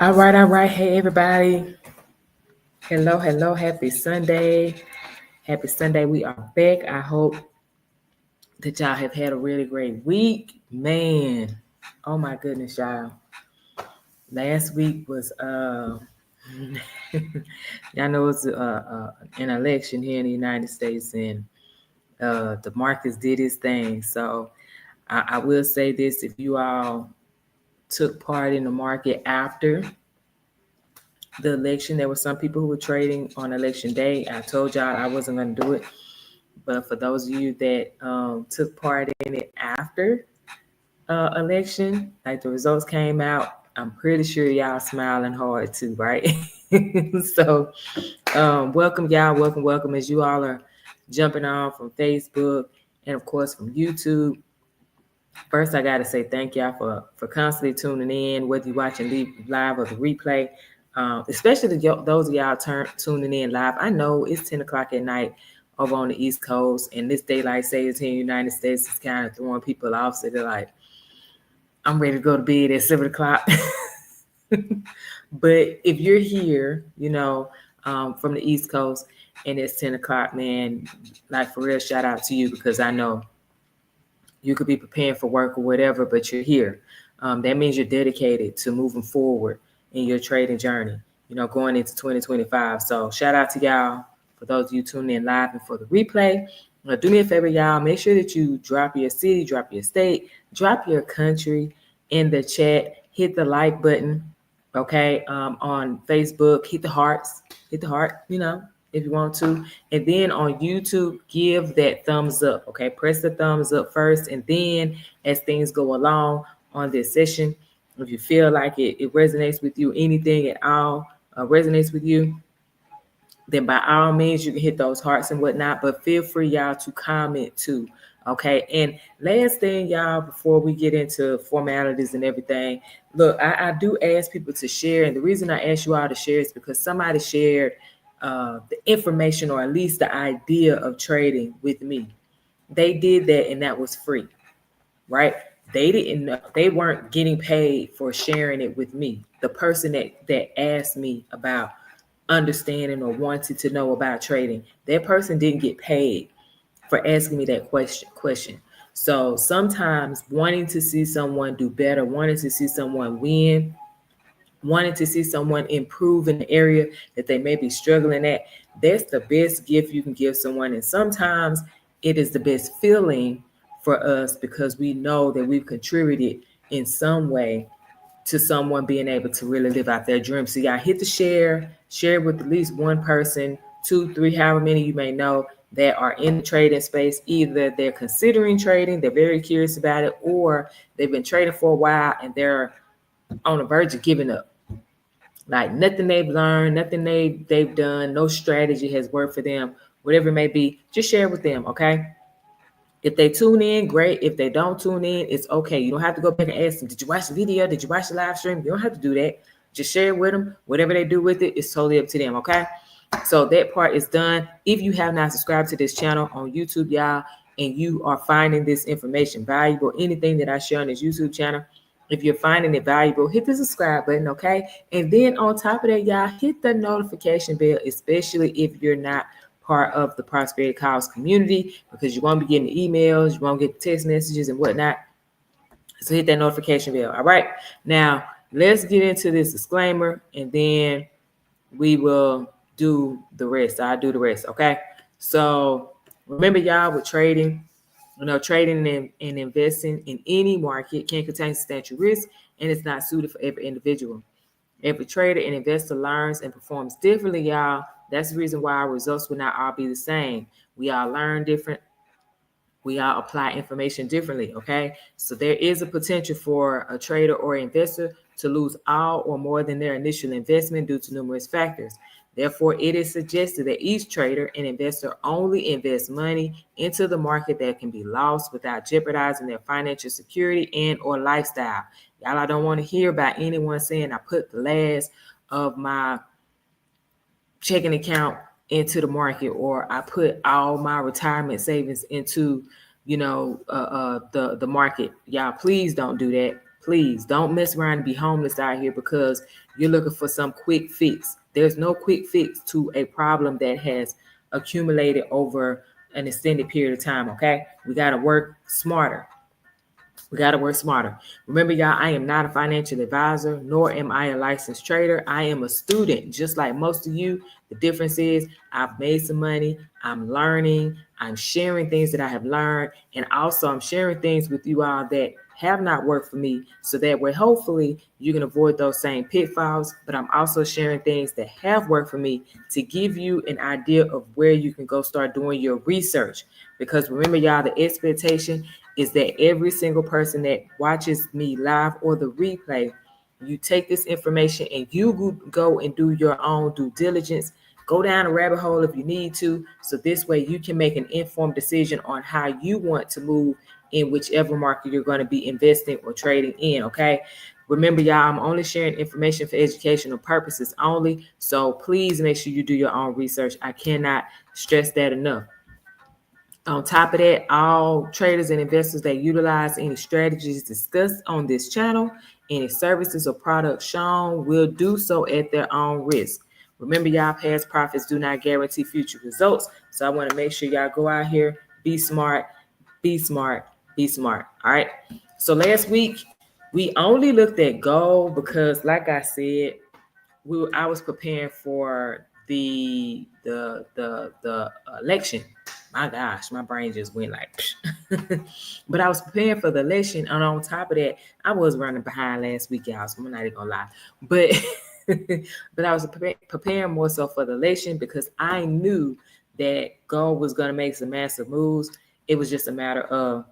All right. Hey, everybody. Hello. Happy Sunday. Happy Sunday. We are back. I hope that y'all have had a really great week. Man, oh my goodness, y'all. Last week was, y'all know it's an election here in the United States, and the markets did its thing. So I will say this: if you all took part in the market after the election, there were some people who were trading on election day. I told y'all I wasn't going to do it, but for those of you that took part in it after election, like the results came out, I'm pretty sure y'all smiling hard too, right? So welcome y'all, welcome as you all are jumping on from Facebook and of course from YouTube. First, I got to say thank y'all for constantly tuning in, whether you're watching live or the replay, especially those of y'all tuning in live. I know it's 10 o'clock at night over on the East Coast, and this daylight savings here in the United States is kind of throwing people off. So they're like, I'm ready to go to bed at 7 o'clock. But if you're here, from the East Coast and it's 10 o'clock, man, like for real, shout out to you because I know you could be preparing for work or whatever, but you're here. That means you're dedicated to moving forward in your trading journey, going into 2025. So shout out to y'all for those of you tuning in live and for the replay. Do me a favor, y'all. Make sure that you drop your city, drop your state, drop your country in the chat. Hit the like button, okay? On Facebook, hit the heart, if you want to. And then on YouTube, give that thumbs up, okay? Press the thumbs up first, and then as things go along on this session, if you feel like it resonates with you, anything at all resonates with you, then by all means, you can hit those hearts and whatnot, but feel free, y'all, to comment too, okay? And last thing, y'all, before we get into formalities and everything, look, I do ask people to share, and the reason I ask you all to share is because somebody shared the information or at least the idea of trading with me. They did that, and that was free, right? They weren't getting paid for sharing it with me. The person that asked me about understanding or wanted to know about trading, that person didn't get paid for asking me that question. So sometimes wanting to see someone do better, wanting to see someone win, wanting to see someone improve in the area that they may be struggling at, that's the best gift you can give someone. And sometimes it is the best feeling for us because we know that we've contributed in some way to someone being able to really live out their dream. So y'all hit the share with at least one person, 2, 3, however many you may know that are in the trading space. Either they're considering trading, they're very curious about it, or they've been trading for a while and they're on the verge of giving up. Like nothing they've learned, nothing they've done, no strategy has worked for them, whatever it may be, just share with them, okay? If they tune in, great. If they don't tune in, it's okay. You don't have to go back and ask them, did you watch the video? Did you watch the live stream? You don't have to do that. Just share it with them. Whatever they do with it, it's totally up to them, okay? So that part is done. If you have not subscribed to this channel on YouTube, y'all, and you are finding this information valuable, anything that I share on this YouTube channel, if you're finding it valuable, hit the subscribe button, okay? And then on top of that, y'all, hit the notification bell, especially if you're not part of the Prosperity Calls community, because you won't be getting emails, you won't get text messages and whatnot. So hit that notification bell. All right. Now let's get into this disclaimer, and then we will do the rest. I'll do the rest. Okay. So remember, y'all, with trading, trading and investing in any market can contain substantial risk, and it's not suited for every individual. Every trader and investor learns and performs differently, y'all. That's the reason why our results will not all be the same. We all learn different. We all apply information differently, okay? So there is a potential for a trader or investor to lose all or more than their initial investment due to numerous factors. Therefore, it is suggested that each trader and investor only invest money into the market that can be lost without jeopardizing their financial security and or lifestyle. Y'all, I don't want to hear about anyone saying I put the last of my checking account into the market, or I put all my retirement savings into, the market. Y'all, please don't do that. Please don't mess around and be homeless out here because you're looking for some quick fix. There's no quick fix to a problem that has accumulated over an extended period of time, okay? We got to work smarter. We got to work smarter. Remember, y'all, I am not a financial advisor, nor am I a licensed trader. I am a student, just like most of you. The difference is I've made some money. I'm learning. I'm sharing things that I have learned. And also I'm sharing things with you all that have not worked for me, so that way, hopefully, you can avoid those same pitfalls. But I'm also sharing things that have worked for me to give you an idea of where you can go start doing your research. Because remember, y'all, the expectation is that every single person that watches me live or the replay, you take this information and you go and do your own due diligence. Go down a rabbit hole if you need to. So this way you can make an informed decision on how you want to move in whichever market you're going to be investing or trading in. Okay. Remember, y'all, I'm only sharing information for educational purposes only. So please make sure you do your own research. I cannot stress that enough. On top of that, all traders and investors that utilize any strategies discussed on this channel, any services or products shown, will do so at their own risk. Remember, y'all, past profits do not guarantee future results. So I want to make sure y'all go out here, be smart, be smart, be smart. All right. So last week, we only looked at gold because, like I said, I was preparing for the election. My gosh, my brain just went like, but I was preparing for the election, and on top of that, I was running behind last week, y'all. So I'm not even gonna lie, but but I was preparing more so for the election because I knew that gold was gonna make some massive moves. It was just a matter of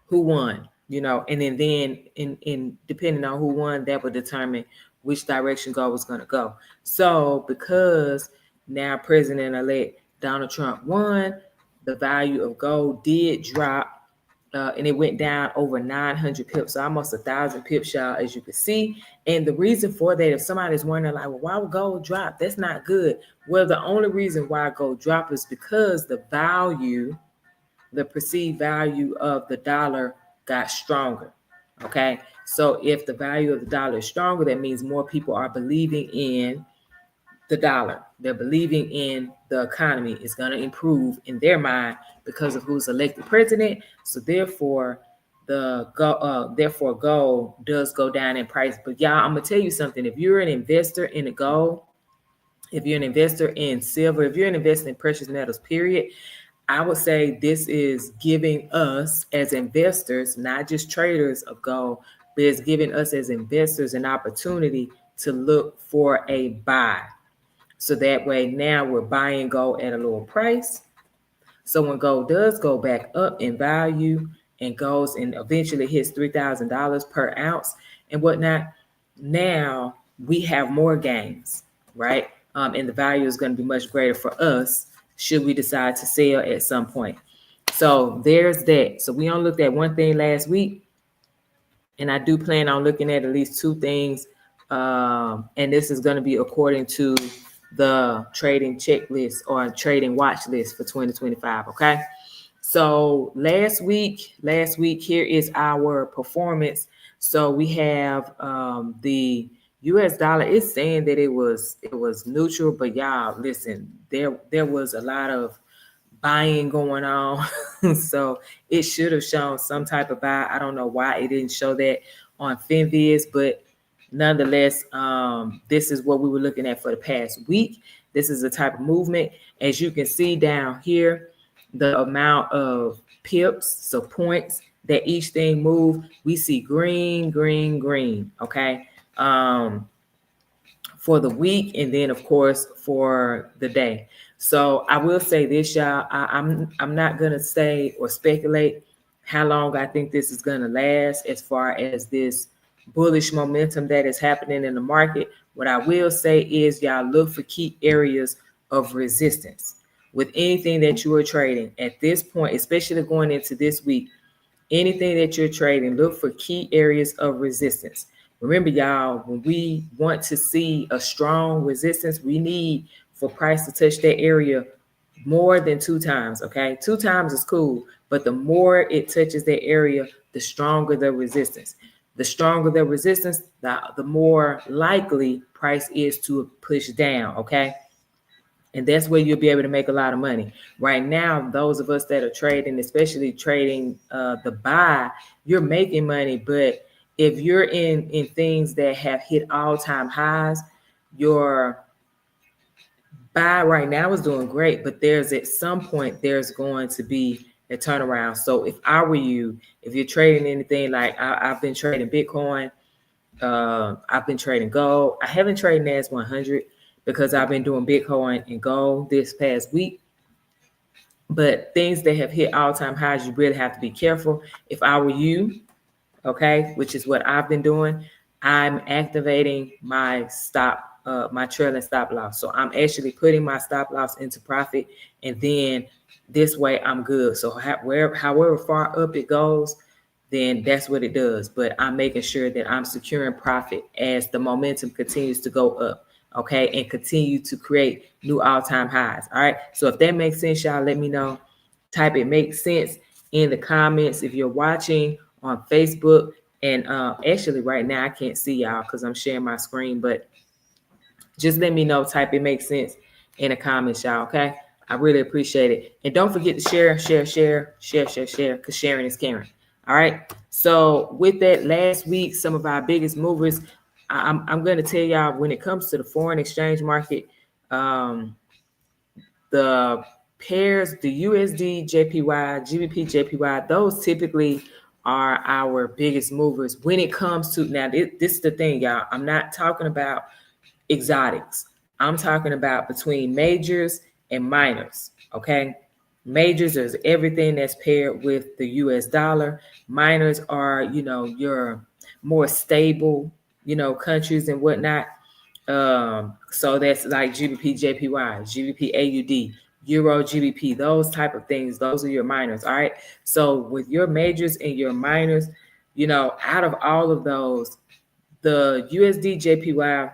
who won, and then in depending on who won, that would determine which direction gold was going to go. So because now President-elect Donald Trump won, the value of gold did drop, and it went down over 900 pips, so almost 1,000 pips, y'all, as you can see. And the reason for that, if somebody's wondering, like, well, why would gold drop? That's not good. Well, the only reason why gold dropped is because the perceived value of the dollar got stronger. Okay. So if the value of the dollar is stronger, that means more people are believing in the dollar. They're believing in the economy is going to improve in their mind because of who's elected president. So therefore, gold does go down in price. But y'all, I'm gonna tell you something. If you're an investor in the gold, if you're an investor in silver, if you're an investor in precious metals, period, I would say this is giving us as investors, not just traders of gold, but it's giving us as investors an opportunity to look for a buy. So that way now we're buying gold at a lower price. So when gold does go back up in value and goes and eventually hits $3,000 per ounce and whatnot, now we have more gains, right? And the value is going to be much greater for us should we decide to sell at some point. So there's that. So we only looked at one thing last week, and I do plan on looking at least two things. And this is going to be according to the trading checklist or trading watch list for 2025. Okay. So last week, here is our performance. So we have the US dollar is saying that it was neutral, but y'all listen, there was a lot of buying going on. So it should have shown some type of buy. I don't know why it didn't show that on FinViz, but nonetheless, this is what we were looking at for the past week. This is the type of movement. As you can see down here, the amount of pips, so points that each thing moved, we see green, green, green. Okay. For the week, and then of course for the day. So I will say this, y'all. I'm not gonna say or speculate how long I think this is gonna last as far as this bullish momentum that is happening in the market. What I will say is, y'all, look for key areas of resistance with anything that you are trading at this point, especially going into this week. Anything that you're trading, look for key areas of resistance. Remember, y'all, when we want to see a strong resistance, we need for price to touch that area more than 2 times. Okay, 2 times is cool, but the more it touches that area, the stronger the resistance. The stronger the resistance, the more likely price is to push down, okay? And that's where you'll be able to make a lot of money. Right now, those of us that are trading, especially trading the buy, you're making money. But if you're in things that have hit all-time highs, your buy right now is doing great, but there's at some point there's going to be a turnaround. So if I were you, if you're trading anything, like I've been trading Bitcoin, I've been trading gold. I haven't traded NAS 100 because I've been doing Bitcoin and gold this past week. But things that have hit all-time highs, you really have to be careful. If I were you, okay, which is what I've been doing, I'm activating my my trailing stop loss. So I'm actually putting my stop loss into profit, and then this way I'm good. So however far up it goes, then that's what it does. But I'm making sure that I'm securing profit as the momentum continues to go up, okay, and continue to create new all-time highs. All right. So if that makes sense, y'all, let me know. Type "it makes sense" in the comments if you're watching on Facebook. And actually right now I can't see y'all because I'm sharing my screen, but just let me know. Type "it makes sense" in the comments, y'all. Okay, I really appreciate it. And don't forget to share, because sharing is caring. All right. So with that, last week, some of our biggest movers, I'm going to tell y'all, when it comes to the foreign exchange market, the pairs, the USD, JPY, GBP, JPY, those typically are our biggest movers when it comes to, now this is the thing, y'all. I'm not talking about exotics. I'm talking about between majors and minors, okay? Majors is everything that's paired with the US dollar. Minors are, your more stable, countries and whatnot. So that's like GBP, JPY, GBP, AUD, Euro, GBP, those type of things. Those are your minors. All right. So with your majors and your minors, out of all of those, the USD, JPY,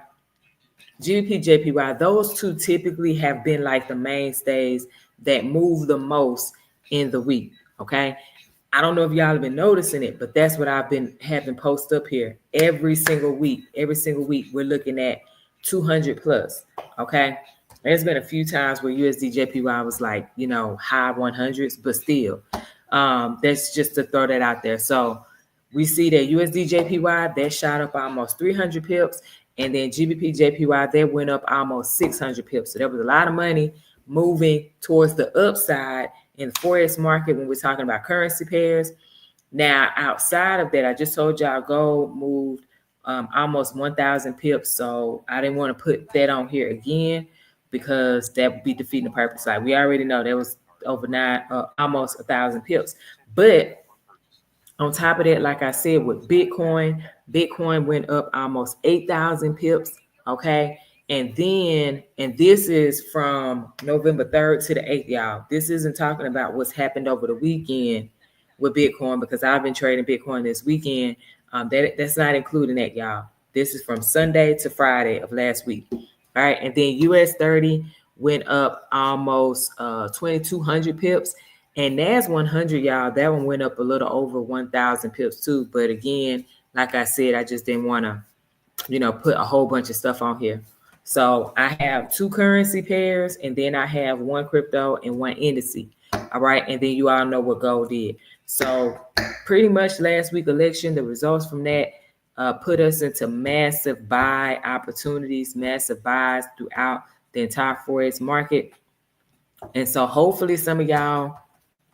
GBP, JPY, those two typically have been like the mainstays that move the most in the week. Okay. I don't know if y'all have been noticing it, but that's what I've been having post up here every single week. Every single week, we're looking at 200 plus. Okay. There's been a few times where USD JPY was like, high 100s, but still, that's just to throw that out there. So we see that USD JPY, that shot up almost 300 pips. And then GBP JPY, that went up almost 600 pips. So there was a lot of money moving towards the upside in the Forex market when we're talking about currency pairs. Now, outside of that, I just told y'all gold moved almost 1,000 pips. So I didn't want to put that on here again because that would be defeating the purpose. Like we already know that was over almost 1,000 pips. But on top of that, like I said, with Bitcoin went up almost 8,000 pips. Okay. And this is from November 3rd to the 8th, y'all. This isn't talking about what's happened over the weekend with Bitcoin, because I've been trading Bitcoin this weekend. That's not including that, y'all. This is from Sunday to Friday of last week. All right. And then US 30 went up almost 2,200 pips. And NAS 100, y'all, that one went up a little over 1,000 pips too. But again, like I said, I just didn't want to, put a whole bunch of stuff on here. So I have two currency pairs, and then I have one crypto and one indice. All right. And then you all know what gold did. So pretty much last week election, the results from that put us into massive buy opportunities, massive buys throughout the entire Forex market. And so hopefully some of y'all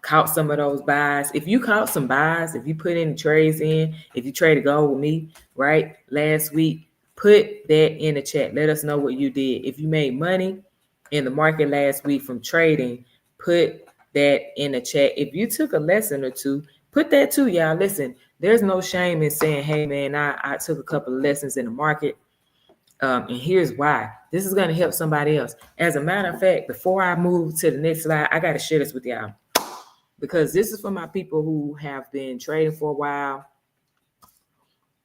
caught some of those buys. If you caught some buys, if you put any trades in, if you traded gold with me, right, last week, put that in the chat. Let us know what you did. If you made money in the market last week from trading, put that in the chat. If you took a lesson or two, put that too, y'all. Listen, there's no shame in saying, hey, man, I took a couple of lessons in the market. And here's why. This is going to help somebody else. As a matter of fact, before I move to the next slide, I got to share this with y'all, because this is for my people who have been trading for a while.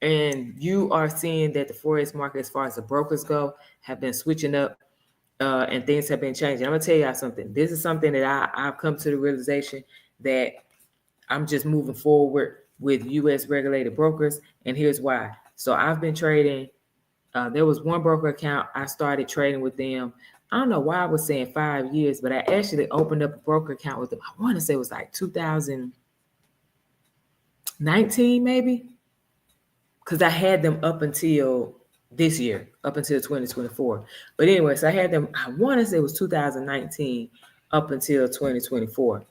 And you are seeing that the Forex market, as far as the brokers go, have been switching up and things have been changing. I'm going to tell y'all something. This is something that I've come to the realization that I'm just moving forward with U.S. regulated brokers, And here's why. So I've been trading. There was one broker account I started trading with them. I don't know why I was saying 5 years, but I actually opened up a broker account with them. I want to say it was like 2019, maybe, because I had them up until this year, up until 2024. But anyway, so I had them, I want to say it was 2019 up until 2024.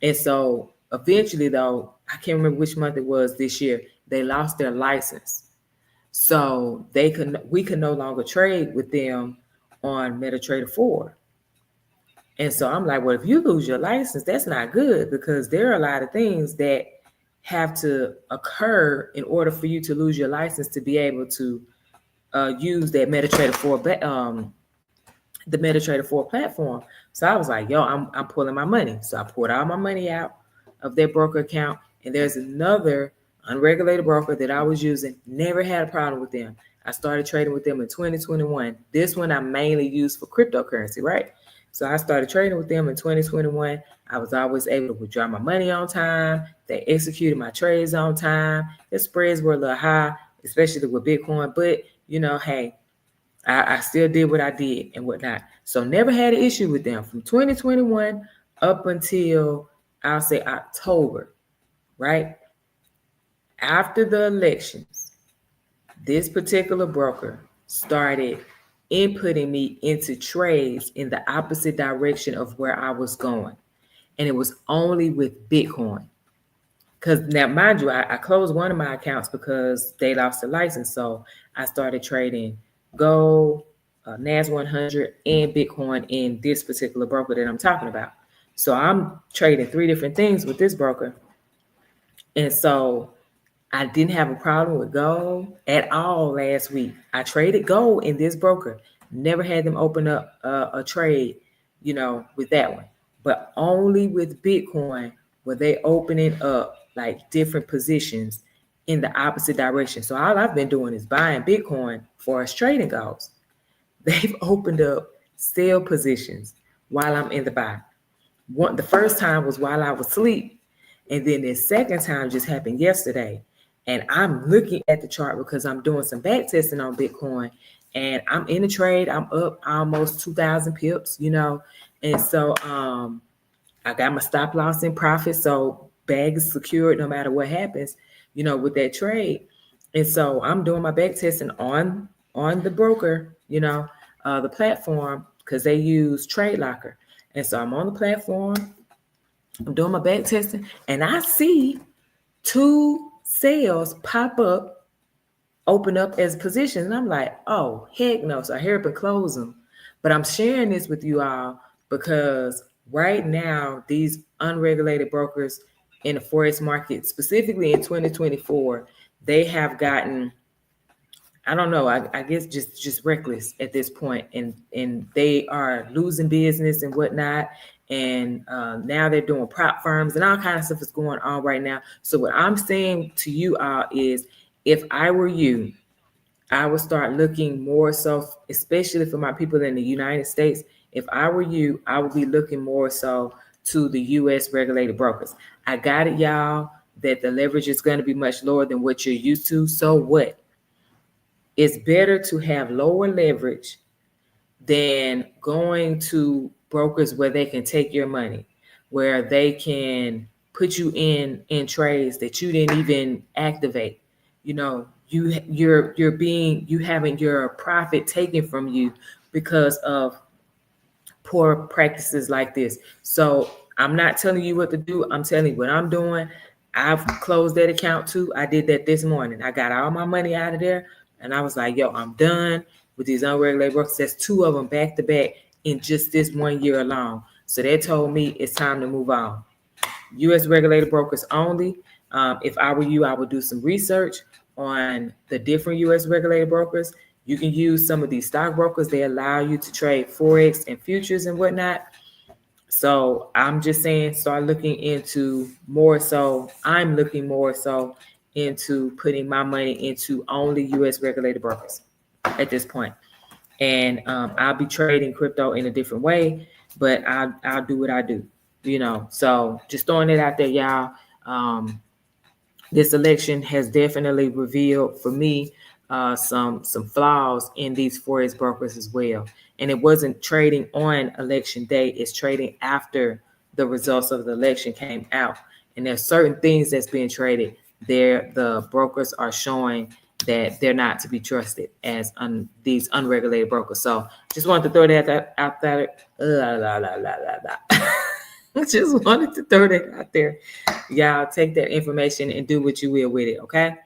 And so eventually, though, I can't remember which month it was this year, they lost their license. So we could no longer trade with them on MetaTrader 4. And so I'm like, well, if you lose your license, that's not good, because there are a lot of things that have to occur in order for you to lose your license to be able to use that MetaTrader 4, the MetaTrader 4 platform. So I was like, yo, I'm pulling my money. So I pulled all my money out of their broker account. And there's another unregulated broker that I was using, never had a problem with them. I started trading with them in 2021. This one I mainly use for cryptocurrency, right? So I started trading with them in 2021. I was always able to withdraw my money on time. They executed my trades on time. The spreads were a little high, especially with Bitcoin. But, hey, I still did what I did and whatnot. So never had an issue with them from 2021 up until, I'll say, October, right? After the elections, this particular broker started inputting me into trades in the opposite direction of where I was going. And it was only with Bitcoin. Because now, mind you, I closed one of my accounts because they lost the license. So I started trading gold, NAS 100, and Bitcoin in this particular broker that I'm talking about. So I'm trading 3 different things with this broker. And so I didn't have a problem with gold at all last week. I traded gold in this broker. Never had them open up a trade, with that one. But only with Bitcoin were they opening up like different positions in the opposite direction. So all I've been doing is buying Bitcoin for as trading goals. They've opened up sell positions while I'm in the buy. The first time was while I was asleep. And then the second time just happened yesterday. And I'm looking at the chart because I'm doing some back testing on Bitcoin. And I'm in a trade. I'm up almost 2,000 pips, And so I got my stop loss in profit. So bag is secured no matter what happens, with that trade. And so I'm doing my back testing on the broker, the platform, because they use Trade Locker. And so I'm on the platform. I'm doing my back testing, and I see 2 sales pop up, open up as positions. And I'm like, oh, heck no. So I hurry up and close them. But I'm sharing this with you all because right now, these unregulated brokers in the Forex market, specifically in 2024, they have gotten, I don't know, I guess just reckless at this point. And they are losing business and whatnot. And now they're doing prop firms and all kinds of stuff is going on right now. So what I'm saying to you all is, if I were you, I would start looking more so, especially for my people in the United States. If I were you, I would be looking more so to the U.S. regulated brokers. I got it, y'all, that the leverage is going to be much lower than what you're used to. So what? It's better to have lower leverage than going to brokers where they can take your money, where they can put you in trades that you didn't even activate. You're having your profit taken from you because of poor practices like this. So I'm not telling you what to do. I'm telling you what I'm doing. I've closed that account too. I did that this morning. I got all my money out of there. And I was like, yo, I'm done with these unregulated brokers. That's 2 of them back to back in just this 1 year alone. So they told me it's time to move on. U.S. regulated brokers only. If I were you, I would do some research on the different U.S. regulated brokers. You can use some of these stock brokers. They allow you to trade Forex and futures and whatnot. So I'm just saying, start looking into more so. I'm looking more so into putting my money into only U.S. regulated brokers at this point. And I'll be trading crypto in a different way, but I'll do what I do, So just throwing it out there, y'all. this election has definitely revealed for me some flaws in these forex brokers as well. And it wasn't trading on election day; it's trading after the results of the election came out. And there's certain things that's being traded there. The brokers are showing that they're not to be trusted as these unregulated brokers. So just wanted to throw that out there. Just wanted to throw that out there. Y'all take that information and do what you will with it, okay?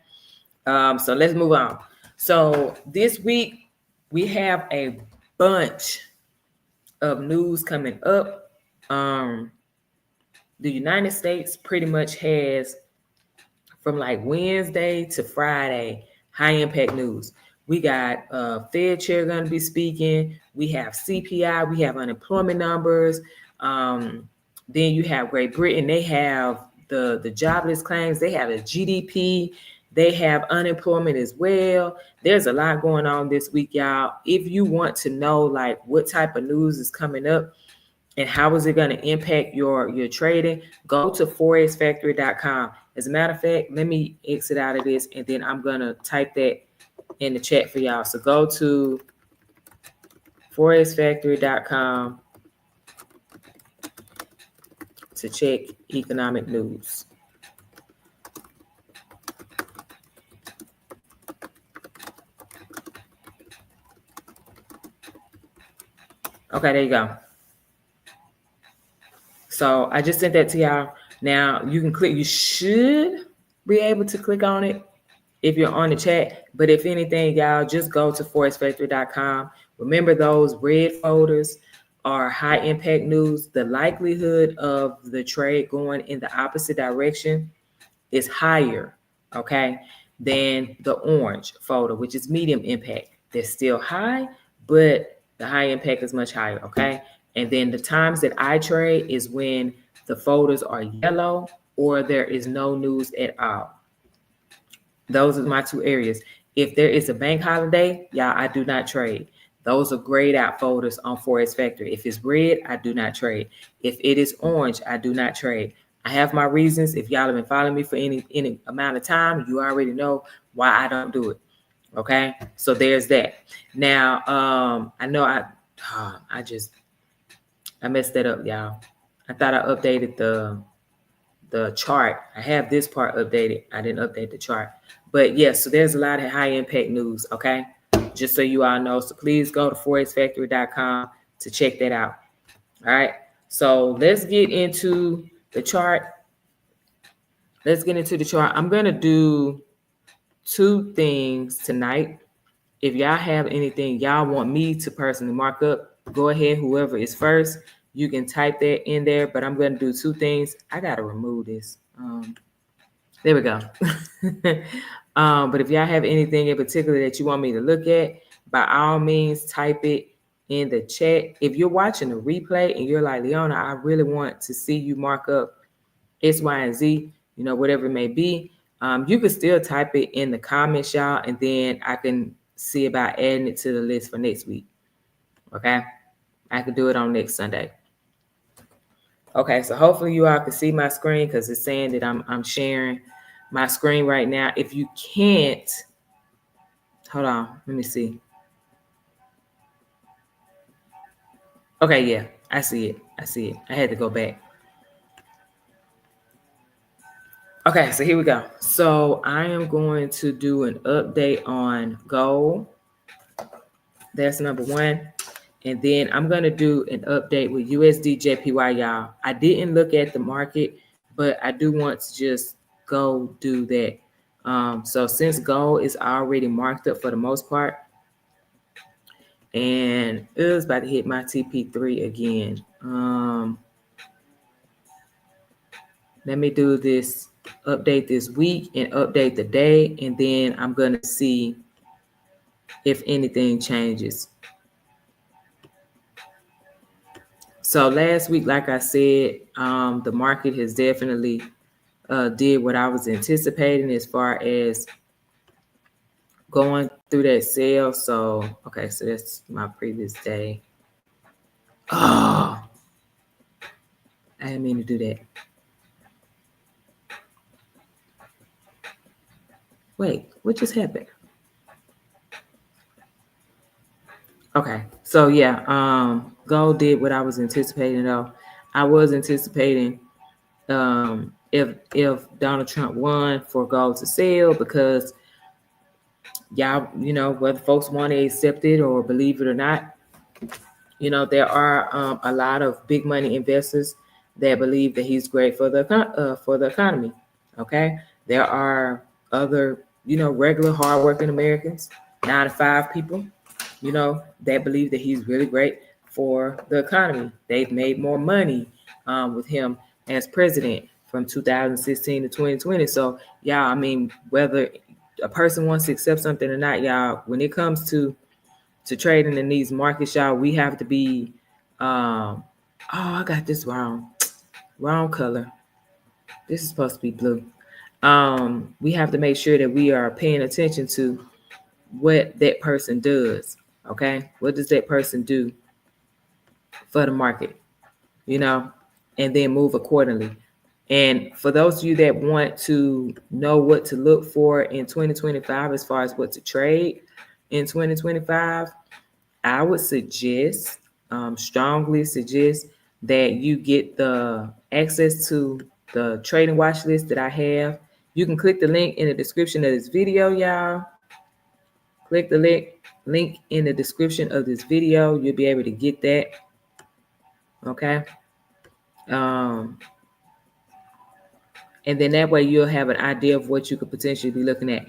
So let's move on. So this week we have a bunch of news coming up. The United States pretty much has, from like Wednesday to Friday, high impact news. We got Fed chair going to be speaking. We have CPI. We have unemployment numbers. Then you have Great Britain. They have the jobless claims. They have a GDP. They have unemployment as well. There's a lot going on this week, y'all. If you want to know like what type of news is coming up and how is it going to impact your trading, go to forexfactory.com. As a matter of fact, let me exit out of this and then I'm going to type that in the chat for y'all. So go to forexfactory.com to check economic news. Okay, there you go. So I just sent that to y'all. Now you can click, you should be able to click on it if you're on the chat. But if anything, y'all, just go to forexfactory.com. Remember, those red folders are high impact news. The likelihood of the trade going in the opposite direction is higher, okay, than the orange folder, which is medium impact. They're still high, but the high impact is much higher, okay? And then the times that I trade is when the folders are yellow or there is no news at all. Those are my two areas. If there is a bank holiday, y'all, I do not trade. Those are grayed out folders on Forex Factory. If it's red, I do not trade. If it is orange, I do not trade. I have my reasons. If y'all have been following me for any amount of time, you already know why I don't do it. Okay, so there's that. Now, I know I messed that up, y'all. I thought I updated the chart. I have this part updated. I didn't update the chart. But yes, so there's a lot of high impact news, okay? Just so you all know. So please go to forexfactory.com to check that out. All right. So let's get into the chart. I'm going to do two things tonight. If y'all have anything y'all want me to personally mark up, go ahead. Whoever is first, you can type that in there. But I'm going to do two things. I got to remove this. There we go. But if y'all have anything in particular that you want me to look at, by all means, type it in the chat. If you're watching a replay and you're like, Leona, I really want to see you mark up X, Y, and Z, whatever it may be, you can still type it in the comments, y'all, and then I can see about adding it to the list for next week. Okay? I can do it on next Sunday. Okay, so hopefully you all can see my screen because it's saying that I'm sharing my screen right now. If you can't, hold on, let me see. Okay, yeah, I see it. I had to go back. Okay, so here we go. So I am going to do an update on gold. That's number one. And then I'm going to do an update with USD JPY, y'all. I didn't look at the market, but I do want to just go do that. So since gold is already marked up for the most part, and it was about to hit my TP3 again. Let me do this update this week and update the day, and then I'm going to see if anything changes. So last week, like I said, the market has definitely did what I was anticipating as far as going through that sale. So, okay, so that's my previous day. Oh, I didn't mean to do that. Wait, what just happened? Okay, so yeah, gold did what I was anticipating though. I was anticipating if Donald Trump won for gold to sell because y'all, whether folks want to accept it or believe it or not, there are a lot of big money investors that believe that he's great for the economy. Okay, there are other regular hardworking Americans, 9 to 5 people, that believe that he's really great for the economy. They've made more money with him as president from 2016 to 2020. So yeah, I mean, whether a person wants to accept something or not, y'all, when it comes to trading in these markets, y'all, we have to be I got this wrong color. This is supposed to be blue. We have to make sure that we are paying attention to what that person does. Okay, what does that person do for the market? And then move accordingly. And for those of you that want to know what to look for in 2025 as far as what to trade in 2025, I would suggest, strongly suggest, that you get the access to the trading watch list that I have. You can click the link in the description of this video, y'all. Click the link in the description of this video. You'll be able to get that. Okay. And then that way you'll have an idea of what you could potentially be looking at.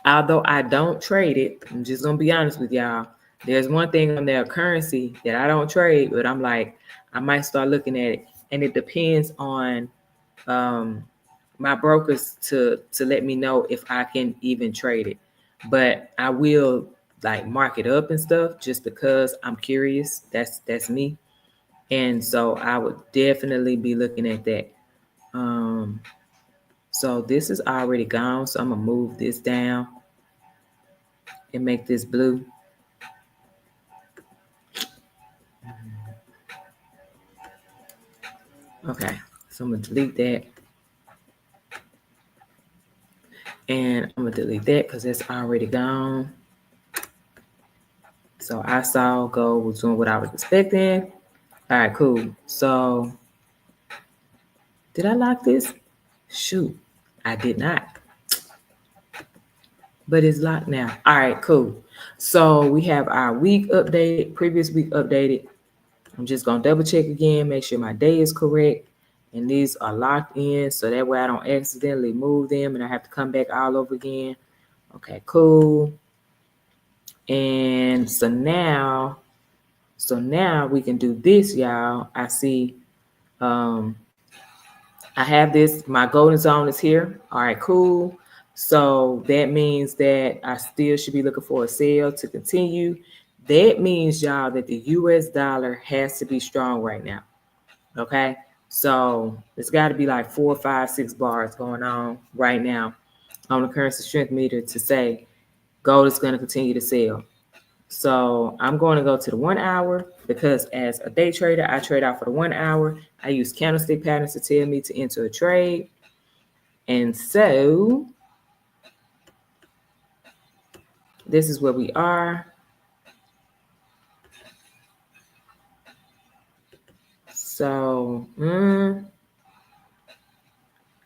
Although I don't trade it, I'm just gonna be honest with y'all. There's one thing on their currency that I don't trade, but I'm like, I might start looking at it, and it depends on my brokers to let me know if I can even trade it. But I will like mark it up and stuff just because I'm curious. That's me, and so I would definitely be looking at that. So this is already gone, so I'm gonna move this down and make this blue. Okay, so I'm gonna delete that. And I'm gonna delete that because that's already gone. So I saw gold was doing what I was expecting. All right, cool. So did I lock this? Shoot, I did not. But it's locked now. All right, cool. So we have our week updated, previous week updated. I'm just gonna double check again, make sure my day is correct. And these are locked in so that way I don't accidentally move them and I have to come back all over again. Okay, cool. And so now we can do this, y'all. I see I have this, my golden zone is here. All right, cool. So that means that I still should be looking for a sale to continue. That means, y'all, that the US dollar has to be strong right now. Okay. So it's got to be like 4, 5, 6 bars going on right now on the currency strength meter to say gold is going to continue to sell. So I'm going to go to the 1 hour because as a day trader, I trade out for the 1 hour. I use candlestick patterns to tell me to enter a trade. And so this is where we are. So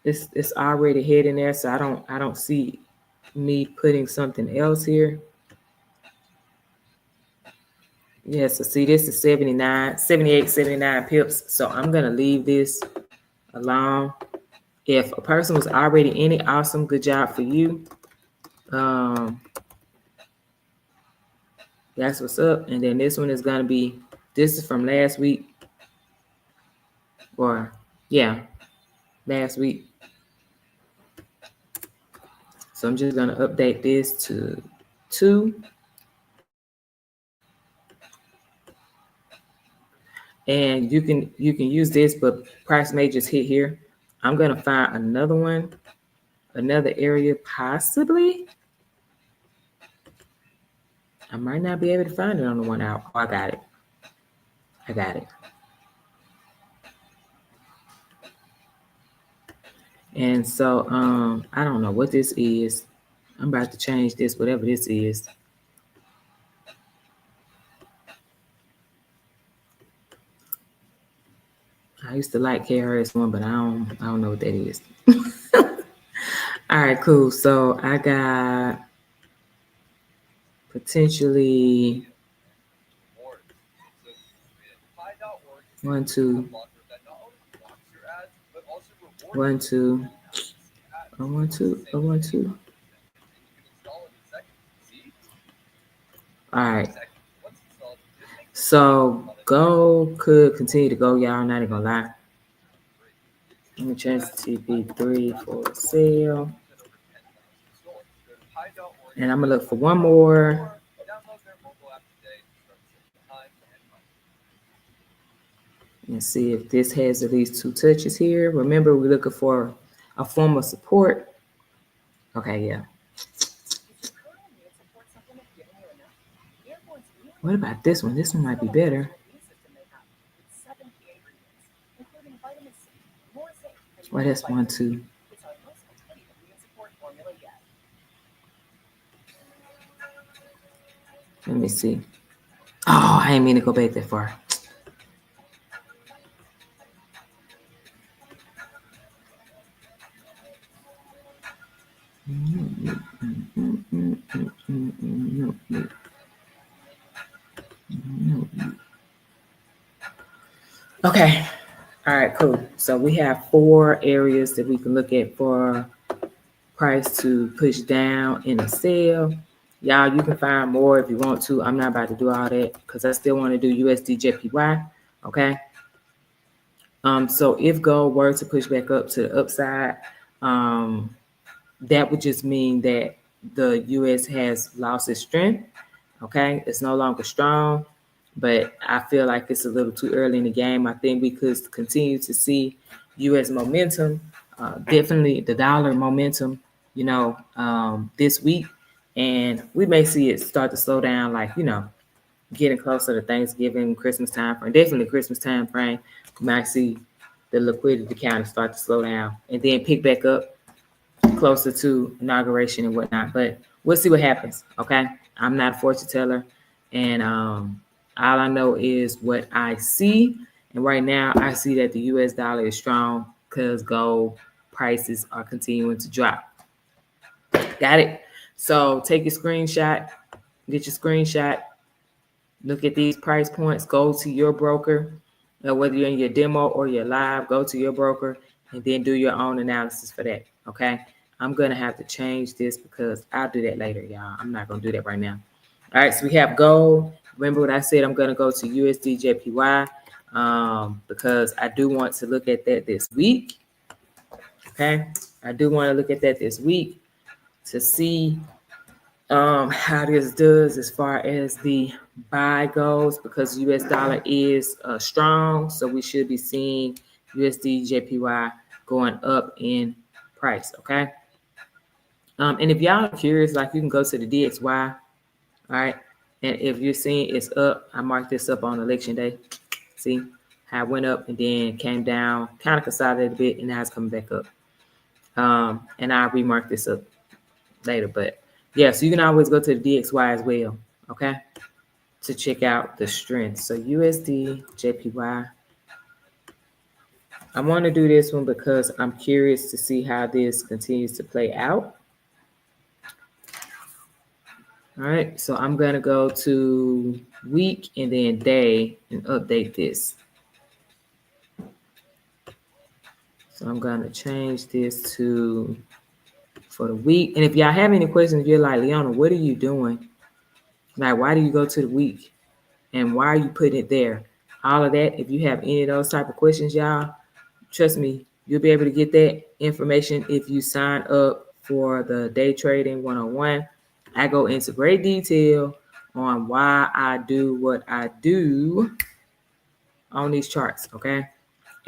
it's already heading there. So I don't see me putting something else here. Yeah, so see, this is 78, 79 pips. So I'm going to leave this alone. If a person was already in it, awesome, good job for you. That's what's up. And then this one is going to be, this is from last week. Or, yeah, last week. So I'm just going to update this to 2. And you can use this, but price may just hit here. I'm going to find another one, another area possibly. I might not be able to find it on the 1 hour. Oh, I got it. I got it. And so I don't know what this is. I'm about to change this, whatever this is. I used to like KRS-One, but I don't know what that is. All right, cool. So I got potentially 1, 2, 1, 2, 1, 2, 1, 2. All right. So go could continue to go, y'all. Not even gonna lie. Let me change to TP3 for sale. And I'm gonna look for one more. And see if this has at least 2 touches here. Remember, we're looking for a form of support. Okay, yeah. What about this one? This one might be better. Well, that's 1, 2. Let me see. Oh, I didn't mean to go back that far. Okay. All right, cool. So we have 4 areas that we can look at for price to push down in a sale. Y'all, you can find more if you want to. I'm not about to do all that because I still want to do USD JPY. Okay. So if gold were to push back up to the upside, that would just mean that the US has lost its strength. Okay, it's no longer strong, but I feel like it's a little too early in the game. I think we could continue to see US momentum, definitely the dollar momentum, this week. And we may see it start to slow down, like, getting closer to Thanksgiving, Christmas time frame, definitely Christmas time frame. We might see the liquidity kind of start to slow down and then pick back up closer to inauguration and whatnot. But we'll see what happens. Okay. I'm not a fortune teller. And all I know is what I see. And right now I see that the US dollar is strong because gold prices are continuing to drop. Got it? So take your screenshot, get your screenshot, look at these price points, go to your broker, whether you're in your demo or your live, go to your broker and then do your own analysis for that. Okay. I'm going to have to change this because I'll do that later, y'all. I'm not going to do that right now. All right. So we have gold. Remember what I said? I'm going to go to USD JPY because I do want to look at that this week. Okay. I do want to look at that this week to see how this does as far as the buy goes, because US dollar is strong, so we should be seeing USD JPY going up in price. Okay. And if y'all are curious, like, you can go to the DXY. All right. And if you're seeing it's up, I marked this up on election day. See how it went up and then came down, kind of consolidated a bit, and now it's coming back up. And I'll remark this up later, but yeah, so you can always go to the DXY as well, okay, to check out the strength. So USD JPY. I want to do this one because I'm curious to see how this continues to play out. All right, so I'm going to go to week and then day and update this. So I'm going to change this to for the week. And if y'all have any questions, if you're like, Leona, what are you doing? Like, why do you go to the week? And why are you putting it there? All of that. If you have any of those type of questions, y'all, trust me, you'll be able to get that information if you sign up for the day trading 101. I go into great detail on why I do what I do on these charts. Okay.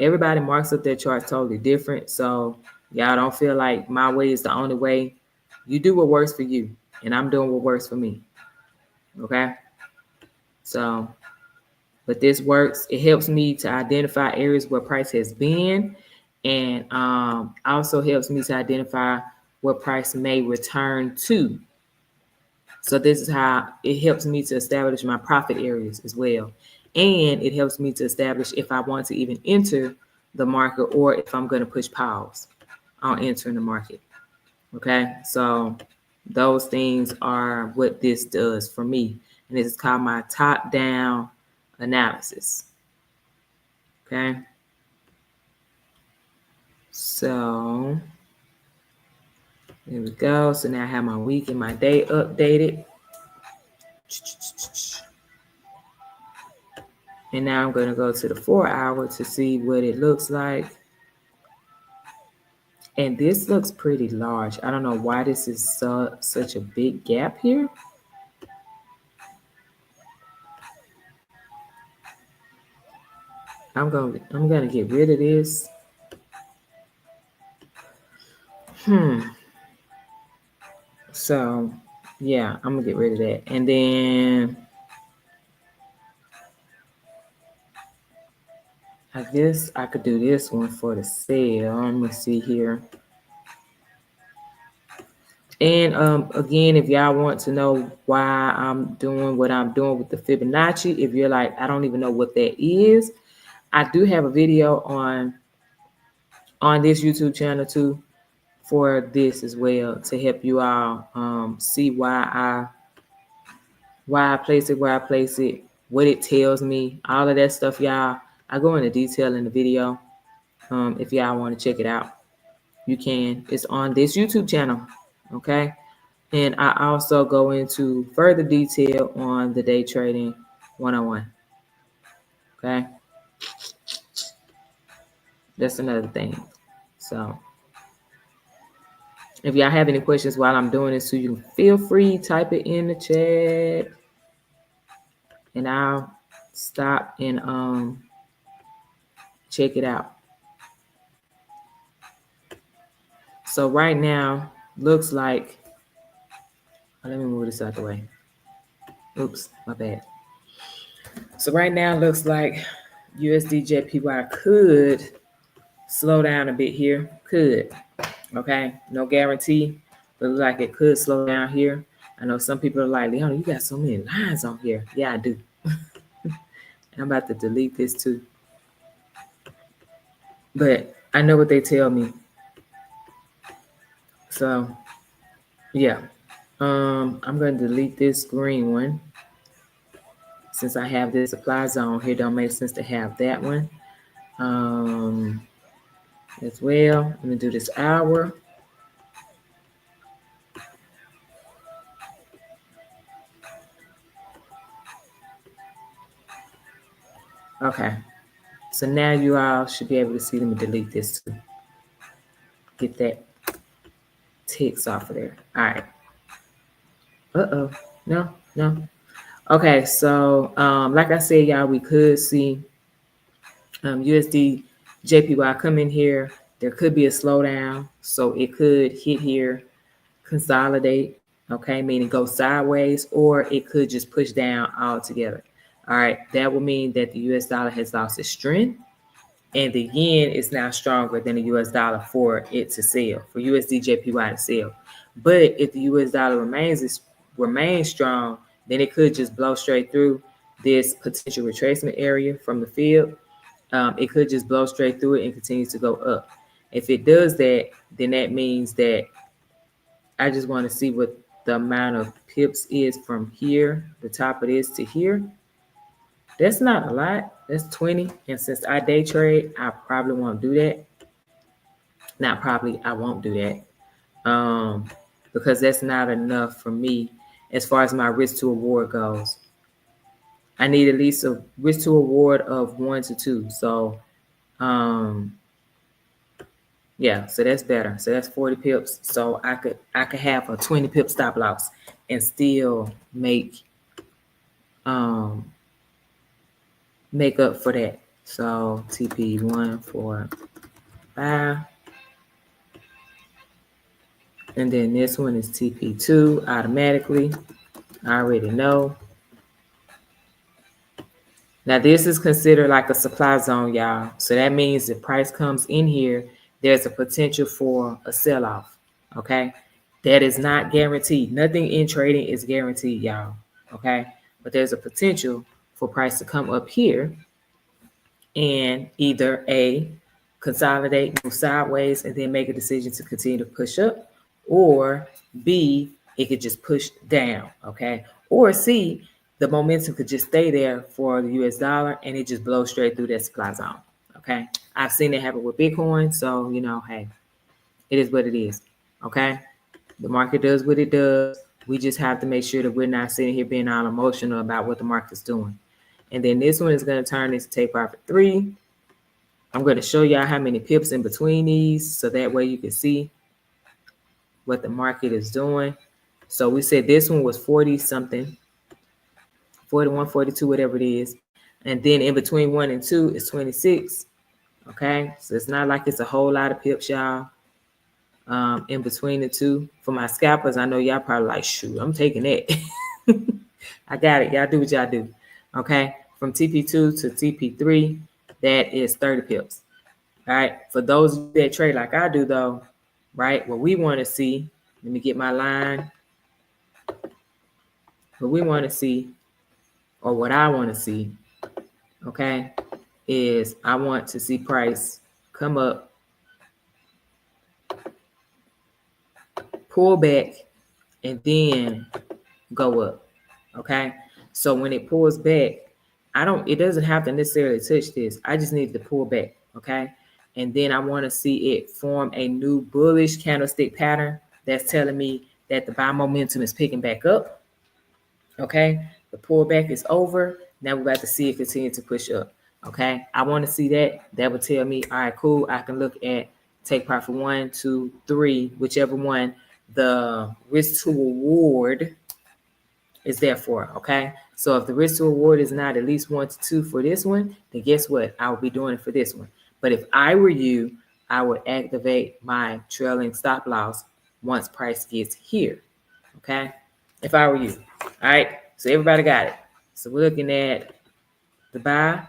Everybody marks up their charts totally different. So y'all don't feel like my way is the only way. You do what works for you, and I'm doing what works for me. Okay. So, but this works. It helps me to identify areas where price has been and also helps me to identify what price may return to. So this is how it helps me to establish my profit areas as well. And it helps me to establish if I want to even enter the market or if I'm going to push pause on entering the market. Okay, so those things are what this does for me. And this is called my top-down analysis. Okay, so there we go. So now I have my week and my day updated. And now I'm going to go to the 4-hour to see what it looks like. And this looks pretty large. I don't know why this is such a big gap here. I'm gonna get rid of this. So yeah, I'm gonna get rid of that. And then I guess I could do this one for the sale. I'm gonna see here. And again, if y'all want to know why I'm doing what I'm doing with the Fibonacci, if you're like, I don't even know what that is, I do have a video on this YouTube channel too for this as well to help you all see why I place it where I place it, what it tells me, all of that stuff, y'all. I go into detail in the video. If y'all want to check it out, you can. It's on this YouTube channel, okay? And I also go into further detail on the day trading 101, okay? That's another thing. So if y'all have any questions while I'm doing this, so you can feel free, type it in the chat, and I'll stop and check it out. So right now, looks like, let me move this out the way. Oops, my bad. So right now, looks like USD JPY could slow down a bit here. Could, okay? No guarantee, but it looks like it could slow down here. I know some people are like, Leona, you got so many lines on here. Yeah, I do. I'm about to delete this too. But I know what they tell me. So, yeah. I'm going to delete this green one. Since I have this supply zone here, don't make sense to have that one. As well, I'm going to do this hour. Okay. So now you all should be able to see. Let me delete this too. Get that ticks off of there. All right. Uh-oh. No. Okay, so like I said, y'all, we could see USD JPY come in here. There could be a slowdown, so it could hit here, consolidate, okay, meaning go sideways, or it could just push down altogether. All right, that will mean that the US dollar has lost its strength, and the yen is now stronger than the US dollar for it to sell, for USD JPY to sell. But if the US dollar remains strong, then it could just blow straight through this potential retracement area from the field. It could just blow straight through it and continue to go up. If it does that, then that means that I just want to see what the amount of pips is from here, the top of this to here. That's not a lot. That's 20. And since I day trade, I probably won't do that. Not probably, I won't do that. Because that's not enough for me as far as my risk to reward goes. I need at least a risk to reward of 1 to 2. So yeah, so that's better. So that's 40 pips. So I could have a 20 pip stop loss and still make up for that. So TP 145. And then this one is TP2 automatically. I already know. Now, this is considered like a supply zone, y'all. So that means if price comes in here, there's a potential for a sell-off, okay? That is not guaranteed. Nothing in trading is guaranteed, y'all, okay? But there's a potential for price to come up here and either A, consolidate, move sideways, and then make a decision to continue to push up, or B, it could just push down, okay? Or C, the momentum could just stay there for the US dollar and it just blows straight through that supply zone, okay? I've seen it happen with Bitcoin, so, you know, hey, it is what it is, okay? The market does what it does. We just have to make sure that we're not sitting here being all emotional about what the market's doing. And then this one is going to turn into take profit 3. I'm going to show y'all how many pips in between these, so that way you can see what the market is doing. So we said this one was 40 something, 41, 42, whatever it is. And then in between 1 and 2 is 26. Okay, so it's not like it's a whole lot of pips, y'all. In between the two. For my scalpers, I know y'all probably like, shoot, I'm taking that. I got it. Y'all do what y'all do. Okay, from TP2 to TP3, that is 30 pips. All right, for those that trade like I do, though, right, what we want to see, let me get my line. What we want to see, or what I want to see, okay, is I want to see price come up, pull back, and then go up. Okay, so when it pulls back, it doesn't have to necessarily touch this. I just need to pull back. Okay, and then I want to see it form a new bullish candlestick pattern that's telling me that the buy momentum is picking back up. Okay, the pullback is over. Now we're about to see it continue to push up. Okay, I want to see that. That would tell me, all right, cool. I can look at take profit 1, 2, 3, whichever one the risk to reward is there for. Okay, so if the risk to reward is not at least 1 to 2 for this one, then guess what? I will be doing it for this one. But if I were you, I would activate my trailing stop loss once price gets here. Okay, if I were you. All right, so everybody got it. So we're looking at the buy.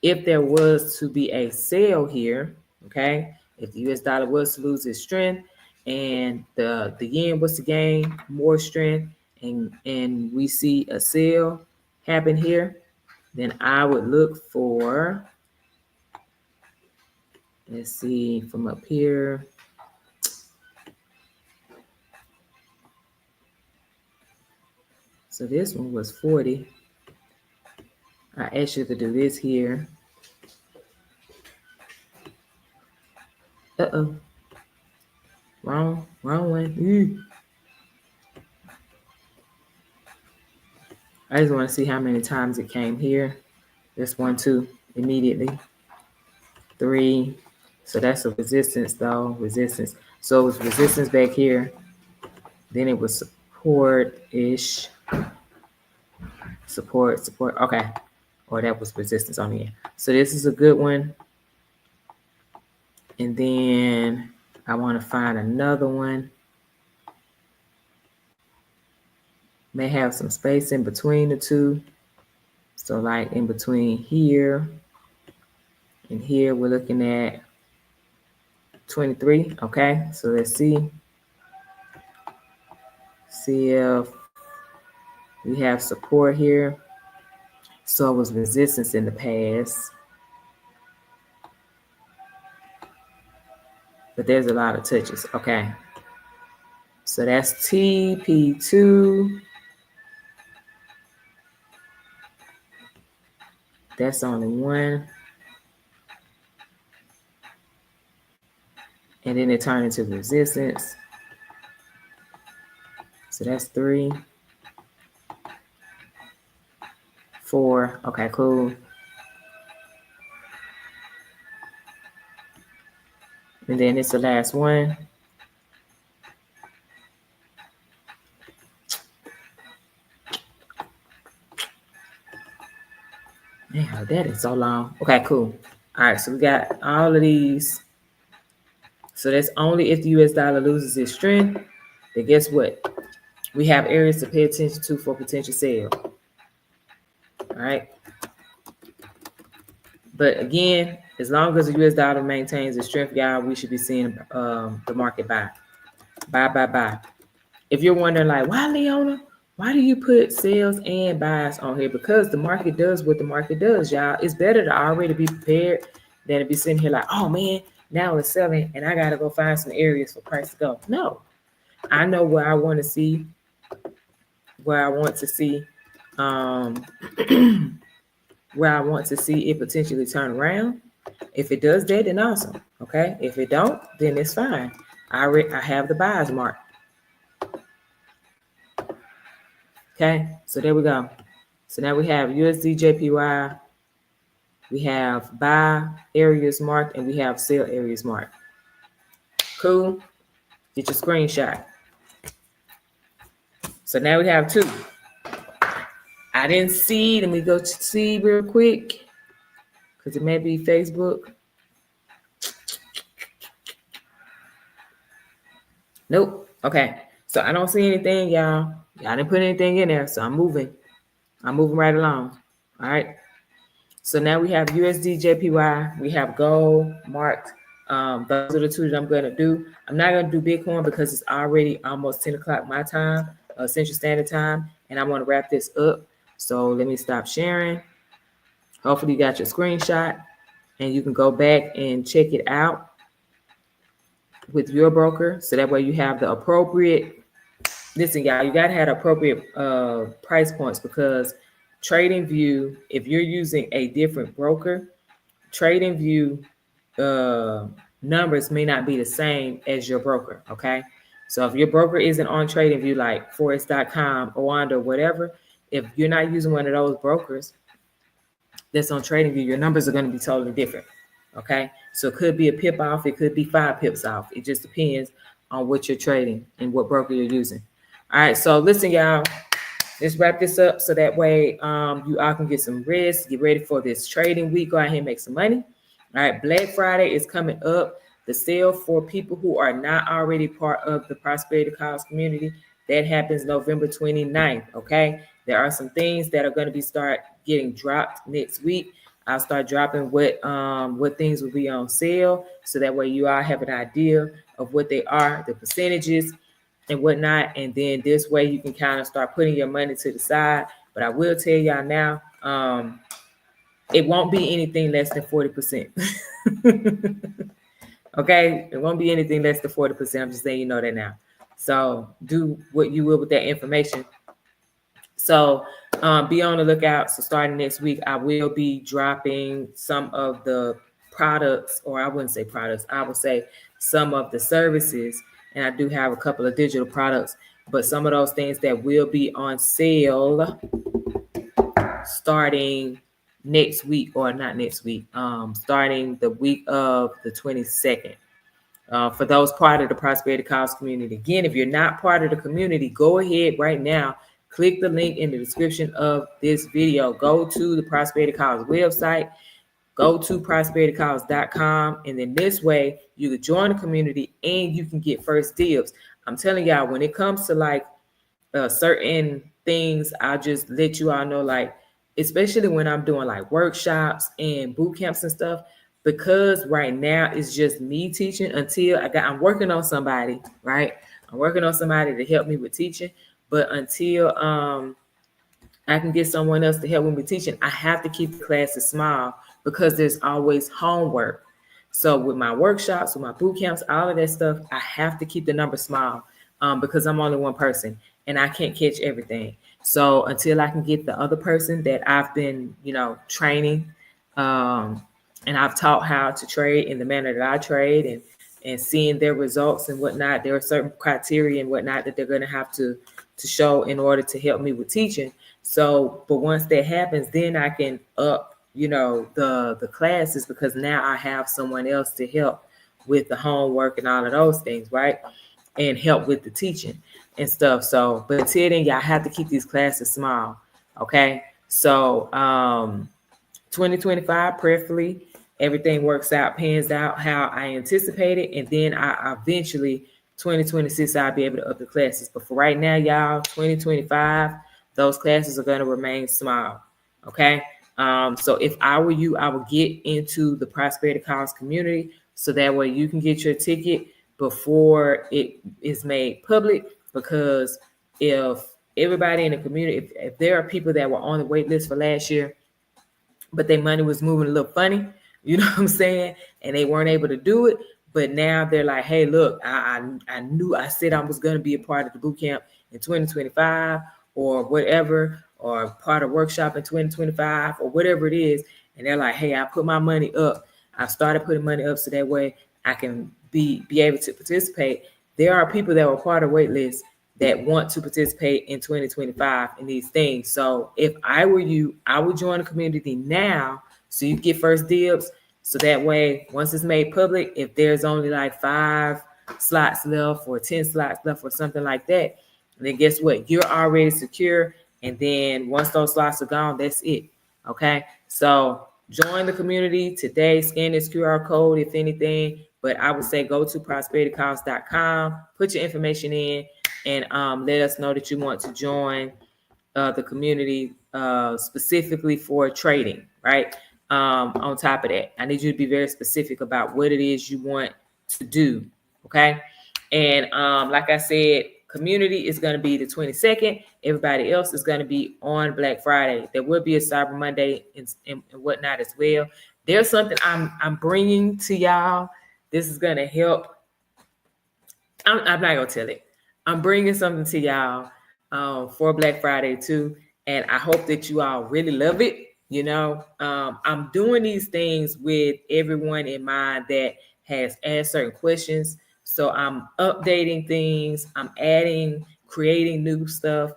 If there was to be a sell here, okay, if the US dollar was to lose its strength and the yen was to gain more strength and we see a sell happen here, then I would look for, let's see, from up here. So this one was 40. I actually could do this here. Uh-oh. Wrong one. I just want to see how many times it came here. This 1, 2, immediately. 3. So that's a resistance though, resistance. So it was resistance back here. Then it was support-ish. Support. Okay. Or that was resistance on the end. So this is a good one. And then I want to find another one. May have some space in between the two. So like in between here and here, we're looking at 23. Okay, so let's see. See if we have support here. So it was resistance in the past. But there's a lot of touches. Okay. So that's TP2. That's only one. And then it turned into resistance. So that's 3. 4. Okay, cool. And then it's the last one. Man, that is so long. Okay, cool. All right, so we got all of these. So that's only if the US dollar loses its strength. Then guess what? We have areas to pay attention to for potential sale. All right. But again, as long as the US dollar maintains its strength, y'all, we should be seeing the market buy. If you're wondering, like, why, Leona, why do you put sales and buys on here? Because the market does what the market does, y'all. It's better to already be prepared than to be sitting here like, oh man, now it's selling and I gotta go find some areas for price to go. No, I know where I want to see, where I want to see it potentially turn around. If it does that, then awesome. Okay. If it don't, then it's fine. I have the buys marked. Okay, so there we go. So now we have USD JPY. We have buy areas marked and we have sell areas marked. Cool. Get your screenshot. So now we have two. I didn't see. Let me go to see real quick because it may be Facebook. Nope. Okay. So I don't see anything, y'all. Y'all didn't put anything in there. So I'm moving right along. All right. So now we have USD JPY. We have gold marked. Those are the two that I'm going to do. I'm not going to do Bitcoin because it's already almost 10 o'clock my time, Central Standard Time, and I want to wrap this up. So let me stop sharing. Hopefully you got your screenshot and you can go back and check it out with your broker. So that way you have the appropriate, listen, y'all, you got to have appropriate price points because TradingView, if you're using a different broker, TradingView numbers may not be the same as your broker, okay? So if your broker isn't on TradingView like forex.com, Oanda, whatever, if you're not using one of those brokers that's on TradingView, your numbers are going to be totally different, okay? So it could be a pip off, it could be 5 pips off. It just depends on what you're trading and what broker you're using. All right, so listen, y'all. Let's wrap this up so that way you all can get some rest, get ready for this trading week, go out here and make some money. All right, Black Friday is coming up. The sale for people who are not already part of the Prosperity Calls community, that happens November 29th, okay? There are some things that are going to be start getting dropped next week. I'll start dropping what things will be on sale so that way you all have an idea of what they are, the percentages, and whatnot, and then this way you can kind of start putting your money to the side. But I will tell y'all now, it won't be anything less than 40%. Okay, it won't be anything less than 40%. I'm just saying, you know that now. So do what you will with that information. So be on the lookout. So starting next week, I will be dropping some of the products, or I wouldn't say products, I would say some of the services. And I do have a couple of digital products, but some of those things that will be on sale starting next week, or not next week, starting the week of the 22nd. For those part of the Prosperity Calls community. Again, if you're not part of the community, go ahead right now. Click the link in the description of this video. Go to the Prosperity Calls website. Go to prosperitycalls.com, and then this way you can join the community and you can get first dibs. I'm telling y'all, when it comes to like certain things, I'll just let you all know, like, especially when I'm doing like workshops and boot camps and stuff, because right now it's just me teaching until I'm working on somebody, right? I'm working on somebody to help me with teaching, but until I can get someone else to help me with teaching, I have to keep the classes small because there's always homework. So with my workshops, with my boot camps, all of that stuff, I have to keep the number small because I'm only one person and I can't catch everything. So until I can get the other person that I've been, training and I've taught how to trade in the manner that I trade and seeing their results and whatnot, there are certain criteria and whatnot that they're going to have to show in order to help me with teaching. So, but once that happens, then I can up, the classes, because now I have someone else to help with the homework and all of those things, right? And help with the teaching and stuff. So, but until then, y'all have to keep these classes small, okay? So, 2025, prayerfully, everything works out, pans out how I anticipated, and then I eventually, 2026, I'll be able to up the classes. But for right now, y'all, 2025, those classes are going to remain small, okay? So if I were you, I would get into the Prosperity Calls community so that way you can get your ticket before it is made public. Because if everybody in the community, if there are people that were on the wait list for last year, but their money was moving a little funny, you know what I'm saying? And they weren't able to do it. But now they're like, hey, look, I knew I said I was going to be a part of the boot camp in 2025 or whatever, or part of workshop in 2025 or whatever it is. And they're like, hey, I put my money up. I started putting money up so that way I can be able to participate. There are people that were part of wait lists that want to participate in 2025 in these things. So if I were you, I would join the community now so you get first dibs. So that way, once it's made public, if there's only like 5 slots left or 10 slots left or something like that, then guess what? You're already secure. And then once those slots are gone, that's it. Okay. So join the community today. Scan this QR code, if anything. But I would say go to prosperitycalls.com, put your information in, and let us know that you want to join the community specifically for trading, right? On top of that, I need you to be very specific about what it is you want to do, okay? And like I said, community is going to be the 22nd. Everybody else is going to be on Black Friday. There will be a Cyber Monday and whatnot as well. There's something I'm bringing to y'all. This is going to help. I'm not going to tell it. I'm bringing something to y'all for Black Friday too. And I hope that you all really love it. You know, I'm doing these things with everyone in mind that has asked certain questions. So I'm updating things. I'm adding, creating new stuff,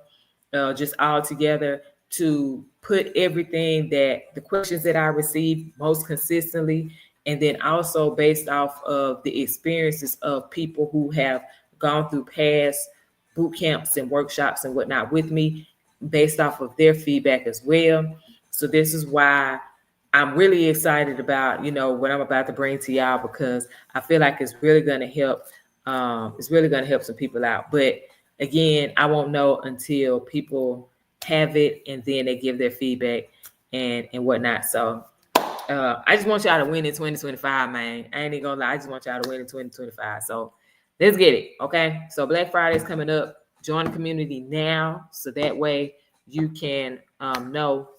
just all together to put everything that the questions that I receive most consistently. And then also based off of the experiences of people who have gone through past boot camps and workshops and whatnot with me, based off of their feedback as well. So this is why I'm really excited about, you know, what I'm about to bring to y'all, because I feel like it's really going to help. It's really going to help some people out. But again, I won't know until people have it and then they give their feedback and whatnot. So I just want y'all to win in 2025, man. I ain't even gonna lie. I just want y'all to win in 2025. So let's get it. Okay. So Black Friday is coming up. Join the community now. So that way you can know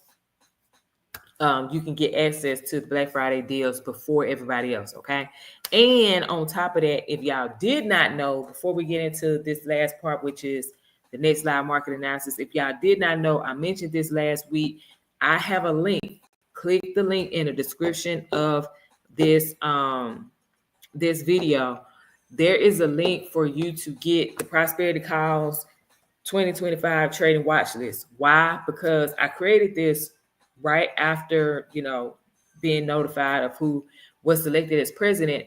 you can get access to the Black Friday deals before everybody else. Okay. And on top of that, if y'all did not know, before we get into this last part, which is the next live market analysis, if y'all did not know, I mentioned this last week. I have a link. Click the link in the description of this this video. There is a link for you to get the Prosperity Calls 2025 trading watch list. Why? Because I created this right after, you know, being notified of who was selected as president.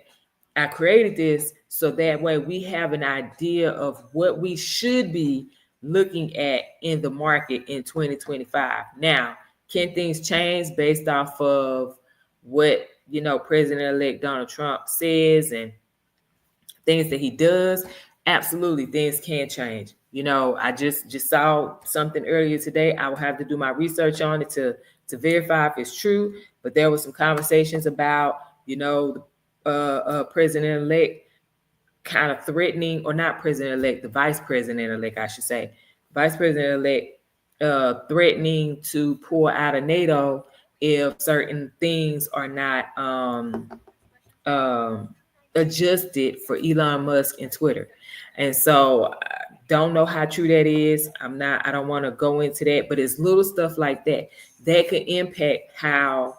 I created this so that way we have an idea of what we should be looking at in the market in 2025. Now, can things change based off of what, you know, President-elect Donald Trump says and things that he does? Absolutely, things can change. You know, I just saw something earlier today. I will have to do my research on it to verify if it's true. But there was some conversations about, you know, President-elect kind of threatening, or not President-elect, the Vice President-elect, I should say, Vice President-elect threatening to pull out of NATO if certain things are not adjusted for Elon Musk and Twitter. And so I don't know how true that is. I don't want to go into that, but it's little stuff like that that could impact how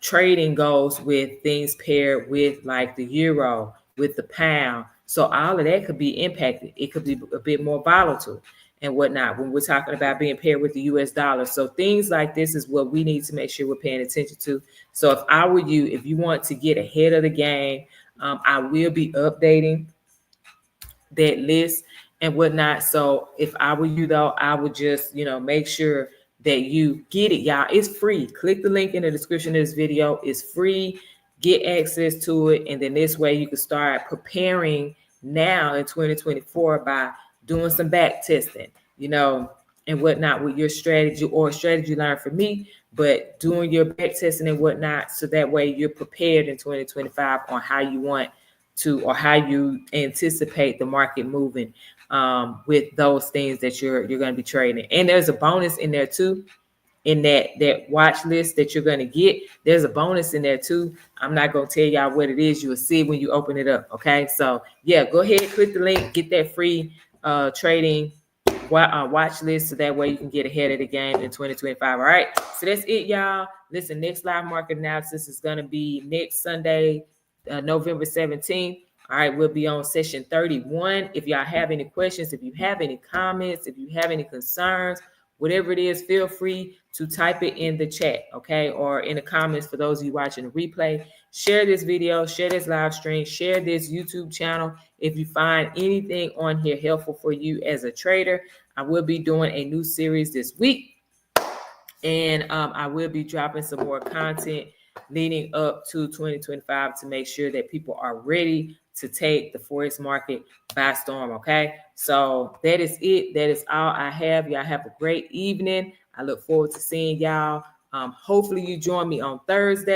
trading goes with things paired with like the euro, with the pound. So all of that could be impacted. It could be a bit more volatile and whatnot when we're talking about being paired with the US dollar. So things like this is what we need to make sure we're paying attention to. So if I were you, if you want to get ahead of the game, I will be updating that list and whatnot. So if I were you though, I would just, you know, make sure that you get it, y'all. It's free. Click the link in the description of this video. It's free. Get access to it. And then this way you can start preparing now in 2024 by doing some back testing. You know, and whatnot with your strategy or strategy learned from me, but doing your back testing and whatnot, so that way you're prepared in 2025 on how you want to, or how you anticipate the market moving with those things that you're going to be trading. And there's a bonus in there too. In that watch list that you're going to get, there's a bonus in there too. I'm not going to tell y'all what it is. You will see when you open it up. Okay, so yeah, go ahead, click the link, get that free trading watch list, so that way you can get ahead of the game in 2025. All right, so that's it, y'all. Listen, next live market analysis is going to be next Sunday, November 17th. All right, we'll be on session 31. If y'all have any questions, if you have any comments, if you have any concerns, whatever it is, feel free to type it in the chat, okay, or in the comments for those of you watching the replay. Share this video, share this live stream, share this YouTube channel. If you find anything on here helpful for you as a trader, I will be doing a new series this week, and I will be dropping some more content leading up to 2025 to make sure that people are ready to take the Forex market by storm. Okay, so that is it. That is all I have. Y'all have a great evening. I look forward to seeing y'all. Hopefully you join me on Thursday.